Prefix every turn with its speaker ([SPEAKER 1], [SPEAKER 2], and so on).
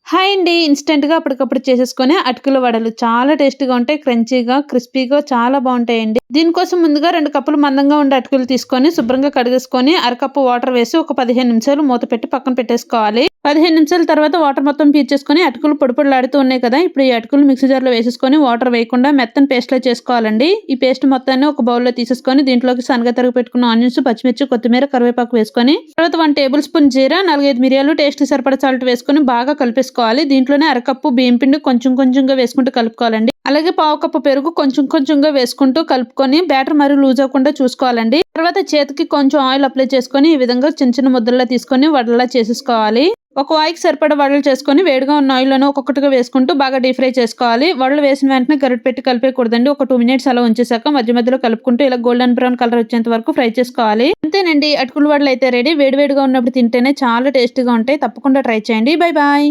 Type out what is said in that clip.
[SPEAKER 1] Hi అండి. ఇన్‌స్టంట్‌గా అప్పటికప్పుడు చేసేసుకునే అటుకుల వడలు. చాలా టేస్టీగా ఉంటాయి. క్రంచీగా, క్రిస్పీగా చాలా బావుంటాయండి. దీనికోసం ముందుగా 2 కప్పులు మందంగా ఉండే అటుకులు తీసుకొని, శుభ్రంగా కడిగేసుకొని, అరకప్పు వాటర్ వేసి ఒక 15 నిమిషాలు మూత పెట్టి పక్కన పెట్టేసుకోవాలి. 15 నిమిషాల తర్వాత వాటర్ మొత్తం పీల్చేసుకొని, అటుకులు పొడి పొడిలాడుతూ ఉన్నాయి కదా! ఇప్పుడు ఈ అటుకులు మిక్సీ జార్‌లో వేసేసుకొని, వాటర్ వేయకుండా మెత్తని పేస్ట్‌లా చేసుకోవాలండి. ఈ పేస్ట్ మొత్తాన్ని ఒక బౌల్‌లో తీసేసుకొని, దీంట్లోకి సన్నగా తరిగి పెట్టుకున్న ఆనియన్స్, పచ్చిమిర్చి, కొత్తిమీర, కరివేపాకు వేసుకొని, తర్వాత 1 టేబుల్ స్పూన్ జీరా, 4, 5 మిరియాలు, టేస్ట్‌కి సరిపడా సాల్ట్ వేసుకొని బాగా కలిపేసుకోవాలి. దీంట్లోనే అరకప్పు బియ్యం పిండి కొంచెం కొంచెంగా వేసుకుంటూ కలుపుకోవాలండి. అలాగే పావు కప్పు పెరుగు కొంచెం కొంచెంగా వేసుకుంటూ కలుపుకొని బ్యాటర్ మరీ లూజ్ అవ్వకుండా చూసుకోవాలండి. తర్వాత చేతికి కొంచెం ఆయిల్ అప్లై చేసుకొని ఈ విధంగా చిన్న చిన్న ముద్దల్లా తీసుకొని వడల్లా చేసేసుకోవాలి. ఒక వాయికి సరిపడా వడలు చేసుకొని వేడిగా ఉన్న ఆయిల్‌లోనే ఒక్కొక్కటిగా వేసుకుంటూ బాగా డీప్ ఫ్రై చేసుకోవాలి. వడలు వేసిన వెంటనే గరిటె పెట్టి కలిపేయకూడదండి. ఒక 2 మినిట్స్ అలా ఉంచేసాక మధ్య మధ్యలో కలుపుకుంటూ ఇలా గోల్డెన్ బ్రౌన్ కలర్ వచ్చేంత వరకు ఫ్రై చేసుకోవాలి. అంతేనండి, అటుకుల వడలు అయితే రెడీ. వేడి వేడిగా ఉన్నప్పుడు తింటేనే చాలా టేస్టీగా ఉంటాయి. తప్పకుండా ట్రై చేయండి. Bye bye.